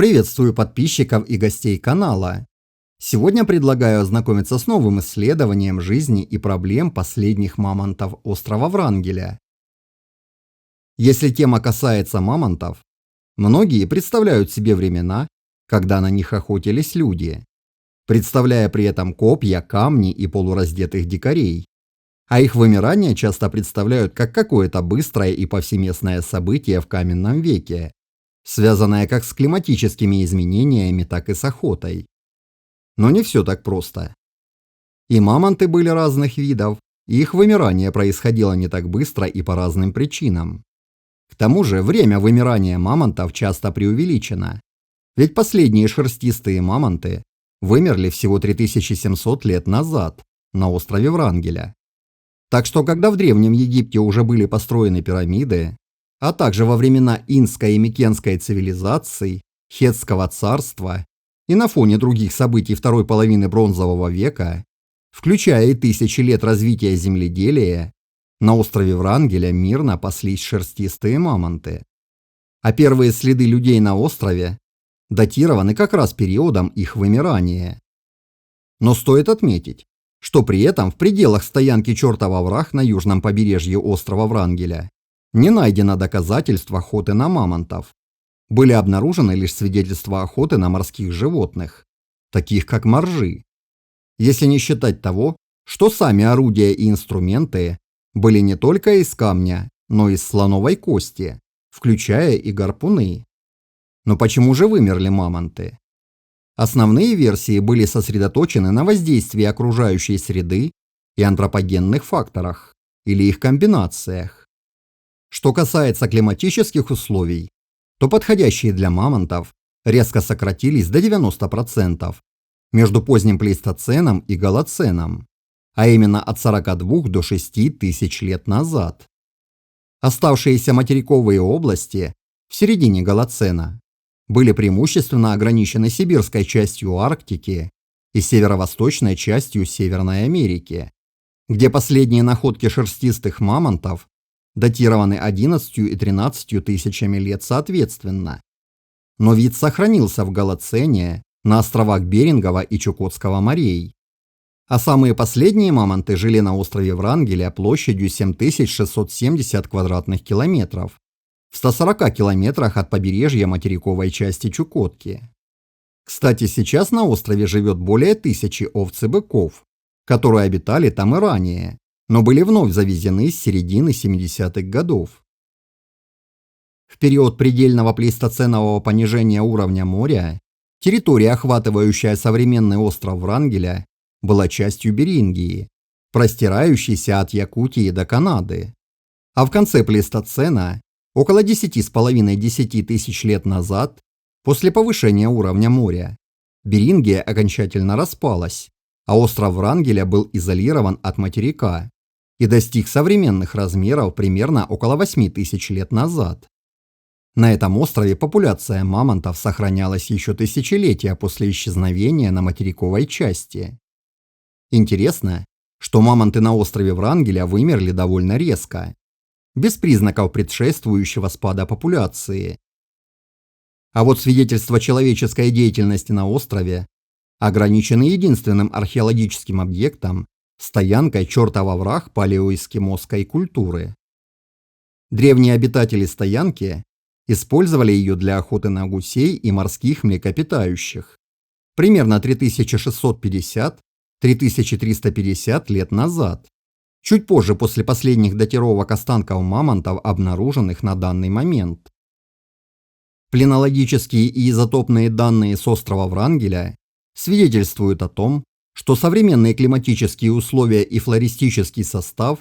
Приветствую подписчиков и гостей канала. Сегодня предлагаю ознакомиться с новым исследованием жизни и проблем последних мамонтов острова Врангеля. Если тема касается мамонтов, многие представляют себе времена, когда на них охотились люди, представляя при этом копья, камни и полураздетых дикарей. А их вымирание часто представляют как какое-то быстрое и повсеместное событие в каменном веке, связанное как с климатическими изменениями, так и с охотой. Но не все так просто. И мамонты были разных видов, и их вымирание происходило не так быстро и по разным причинам. К тому же время вымирания мамонтов часто преувеличено, ведь последние шерстистые мамонты вымерли всего 3700 лет назад на острове Врангеля. Так что когда в Древнем Египте уже были построены пирамиды, а также во времена инской и микенской цивилизаций, Хеттского царства и на фоне других событий второй половины Бронзового века, включая и тысячи лет развития земледелия, на острове Врангеля мирно паслись шерстистые мамонты. А первые следы людей на острове датированы как раз периодом их вымирания. Но стоит отметить, что при этом в пределах стоянки Чертов Овраг на южном побережье острова Врангеля не найдено доказательств охоты на мамонтов. Были обнаружены лишь свидетельства охоты на морских животных, таких как моржи. Если не считать того, что сами орудия и инструменты были не только из камня, но и из слоновой кости, включая и гарпуны. Но почему же вымерли мамонты? Основные версии были сосредоточены на воздействии окружающей среды и антропогенных факторах, или их комбинациях. Что касается климатических условий, то подходящие для мамонтов резко сократились до 90% между поздним плейстоценом и голоценом, а именно от 42 до 6 тысяч лет назад. Оставшиеся материковые области в середине голоцена были преимущественно ограничены сибирской частью Арктики и северо-восточной частью Северной Америки, где последние находки шерстистых мамонтов датированы 11 и 13 тысячами лет соответственно. Но вид сохранился в голоцене на островах Берингова и Чукотского морей. А самые последние мамонты жили на острове Врангеля площадью 7670 квадратных километров, в 140 километрах от побережья материковой части Чукотки. Кстати, сейчас на острове живет более 1000 овц и быков, которые обитали там и ранее, но были вновь завезены с середины 70-х годов. В период предельного плейстоценового понижения уровня моря территория, охватывающая современный остров Врангеля, была частью Берингии, простирающейся от Якутии до Канады. А в конце плейстоцена, около 10,5–10 тысяч лет назад, после повышения уровня моря, Берингия окончательно распалась, а остров Врангеля был изолирован от материка и достиг современных размеров примерно около 8 тысяч лет назад. На этом острове популяция мамонтов сохранялась еще тысячелетия после исчезновения на материковой части. Интересно, что мамонты на острове Врангеля вымерли довольно резко, без признаков предшествующего спада популяции. А вот свидетельства человеческой деятельности на острове ограничены единственным археологическим объектом – стоянкой Чертов Овраг палеоэскимосской культуры. Древние обитатели стоянки использовали ее для охоты на гусей и морских млекопитающих примерно 3650–3350 лет назад, чуть позже после последних датировок останков мамонтов, обнаруженных на данный момент. Пленологические и изотопные данные с острова Врангеля свидетельствуют о том, что современные климатические условия и флористический состав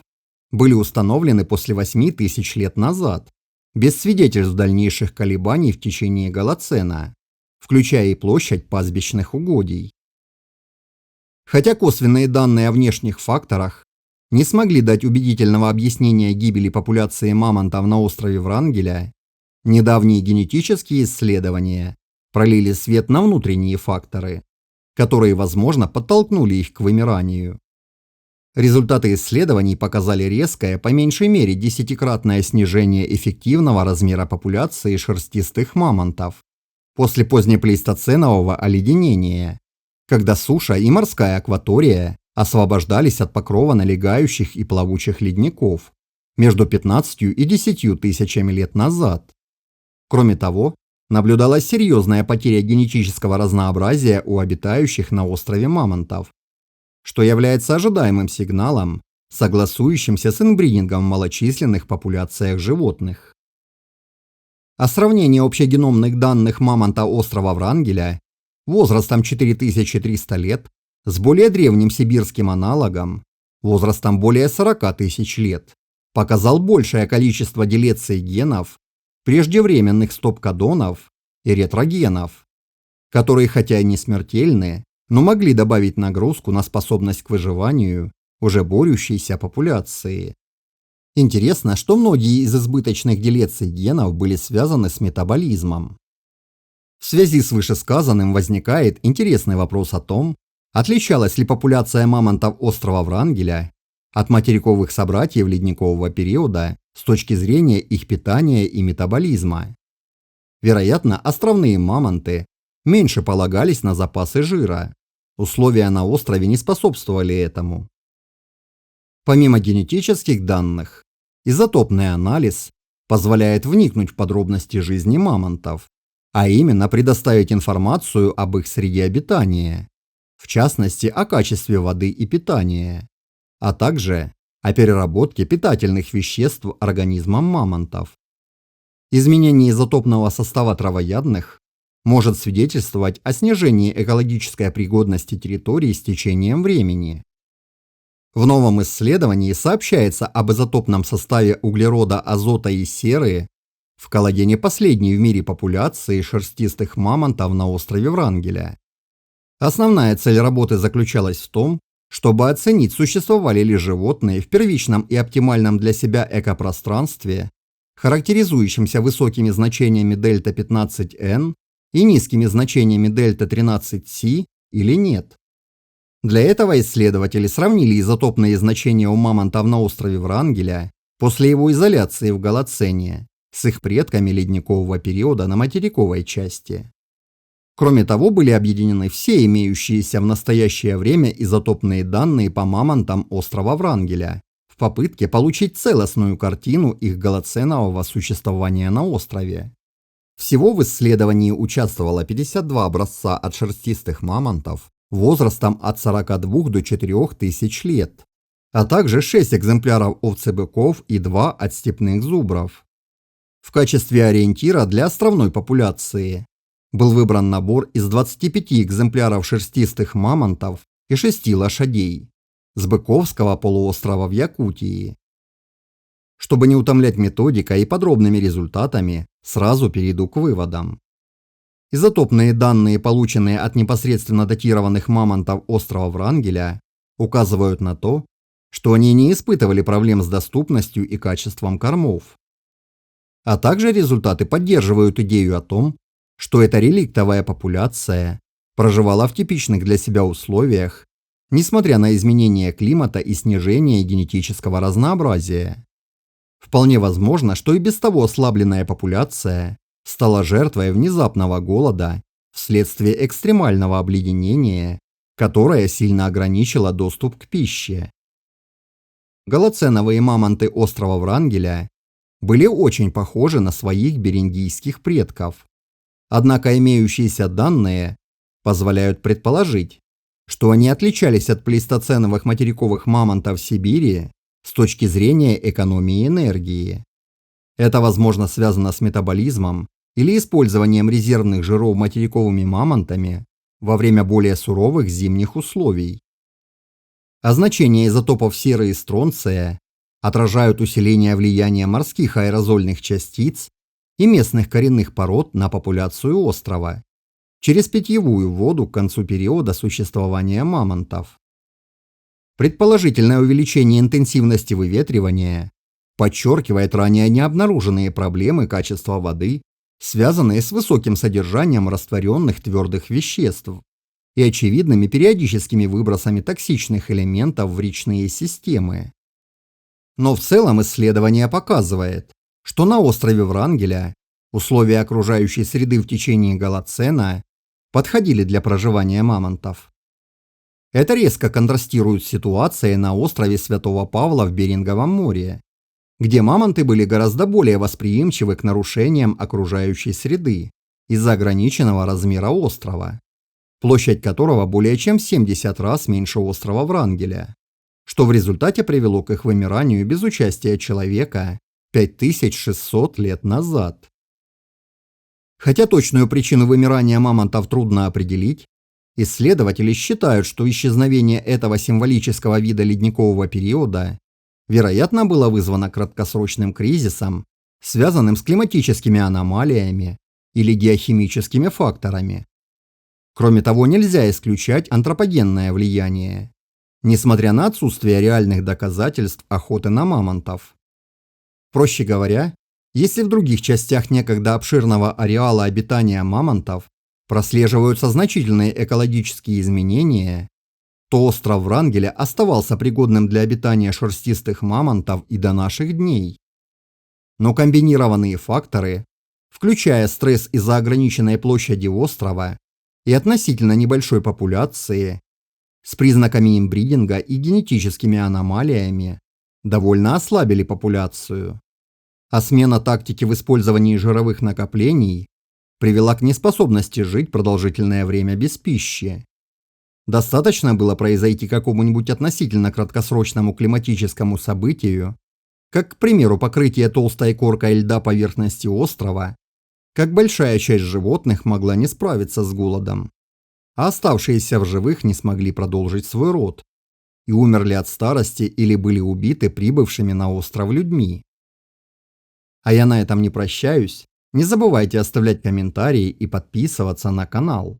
были установлены после 8000 лет назад, без свидетельств дальнейших колебаний в течение голоцена, включая и площадь пастбищных угодий. Хотя косвенные данные о внешних факторах не смогли дать убедительного объяснения гибели популяции мамонтов на острове Врангеля, недавние генетические исследования пролили свет на внутренние факторы, которые, возможно, подтолкнули их к вымиранию. Результаты исследований показали резкое, по меньшей мере 10-кратное снижение эффективного размера популяции шерстистых мамонтов после позднеплейстоценового оледенения, когда суша и морская акватория освобождались от покрова налегающих и плавучих ледников между 15 и 10 тысячами лет назад. Кроме того, наблюдалась серьезная потеря генетического разнообразия у обитающих на острове мамонтов, что является ожидаемым сигналом, согласующимся с инбридингом в малочисленных популяциях животных. А сравнение общегеномных данных мамонта острова Врангеля возрастом 4300 лет с более древним сибирским аналогом возрастом более 40 тысяч лет показал большее количество делеций генов, преждевременных стоп-кодонов и ретрогенов, которые хотя и не смертельны, но могли добавить нагрузку на способность к выживанию уже борющейся популяции. Интересно, что многие из избыточных делеций генов были связаны с метаболизмом. В связи с вышесказанным возникает интересный вопрос о том, отличалась ли популяция мамонтов острова Врангеля от материковых собратьев ледникового периода с точки зрения их питания и метаболизма. Вероятно, островные мамонты меньше полагались на запасы жира. Условия на острове не способствовали этому. Помимо генетических данных, изотопный анализ позволяет вникнуть в подробности жизни мамонтов, а именно предоставить информацию об их среде обитания, в частности о качестве воды и питания, а также о переработке питательных веществ организмом мамонтов. Изменение изотопного состава травоядных может свидетельствовать о снижении экологической пригодности территории с течением времени. В новом исследовании сообщается об изотопном составе углерода, азота и серы в коллагене последней в мире популяции шерстистых мамонтов на острове Врангеля. Основная цель работы заключалась в том, чтобы оценить, существовали ли животные в первичном и оптимальном для себя экопространстве, характеризующемся высокими значениями дельта-15N и низкими значениями дельта-13C или нет. Для этого исследователи сравнили изотопные значения у мамонтов на острове Врангеля после его изоляции в Голоцене с их предками ледникового периода на материковой части. Кроме того, были объединены все имеющиеся в настоящее время изотопные данные по мамонтам острова Врангеля в попытке получить целостную картину их голоценового существования на острове. Всего в исследовании участвовало 52 образца от шерстистых мамонтов возрастом от 42 до 4000 лет, а также 6 экземпляров овцебыков и 2 от степных зубров. В качестве ориентира для островной популяции был выбран набор из 25 экземпляров шерстистых мамонтов и 6 лошадей с Быковского полуострова в Якутии. Чтобы не утомлять методикой и подробными результатами, сразу перейду к выводам. Изотопные данные, полученные от непосредственно датированных мамонтов острова Врангеля, указывают на то, что они не испытывали проблем с доступностью и качеством кормов. А также результаты поддерживают идею о том, что эта реликтовая популяция проживала в типичных для себя условиях, несмотря на изменения климата и снижение генетического разнообразия. Вполне возможно, что и без того ослабленная популяция стала жертвой внезапного голода вследствие экстремального обледенения, которое сильно ограничило доступ к пище. Голоценовые мамонты острова Врангеля были очень похожи на своих берингийских предков. Однако имеющиеся данные позволяют предположить, что они отличались от плейстоценовых материковых мамонтов Сибири с точки зрения экономии энергии. Это, возможно, связано с метаболизмом или использованием резервных жиров материковыми мамонтами во время более суровых зимних условий. А значения изотопов серы и стронция отражают усиление влияния морских аэрозольных частиц и местных коренных пород на популяцию острова через питьевую воду к концу периода существования мамонтов. Предположительное увеличение интенсивности выветривания подчеркивает ранее необнаруженные проблемы качества воды, связанные с высоким содержанием растворенных твердых веществ и очевидными периодическими выбросами токсичных элементов в речные системы. Но в целом исследование показывает, что на острове Врангеля Условия окружающей среды в течение Голоцена подходили для проживания мамонтов. Это резко контрастирует с ситуацией на острове Святого Павла в Беринговом море, где мамонты были гораздо более восприимчивы к нарушениям окружающей среды из-за ограниченного размера острова, площадь которого более чем в 70 раз меньше острова Врангеля, что в результате привело к их вымиранию без участия человека 5600 лет назад. Хотя точную причину вымирания мамонтов трудно определить, исследователи считают, что исчезновение этого символического вида ледникового периода, вероятно, было вызвано краткосрочным кризисом, связанным с климатическими аномалиями или геохимическими факторами. Кроме того, нельзя исключать антропогенное влияние, несмотря на отсутствие реальных доказательств охоты на мамонтов. Проще говоря, если в других частях некогда обширного ареала обитания мамонтов прослеживаются значительные экологические изменения, то остров Врангеля оставался пригодным для обитания шерстистых мамонтов и до наших дней. Но комбинированные факторы, включая стресс из-за ограниченной площади острова и относительно небольшой популяции, с признаками инбридинга и генетическими аномалиями, довольно ослабили популяцию. А смена тактики в использовании жировых накоплений привела к неспособности жить продолжительное время без пищи. Достаточно было произойти какому-нибудь относительно краткосрочному климатическому событию, как, к примеру, покрытие толстой коркой льда поверхности острова, как большая часть животных могла не справиться с голодом, а оставшиеся в живых не смогли продолжить свой род и умерли от старости или были убиты прибывшими на остров людьми. А я на этом не прощаюсь. Не забывайте оставлять комментарии и подписываться на канал.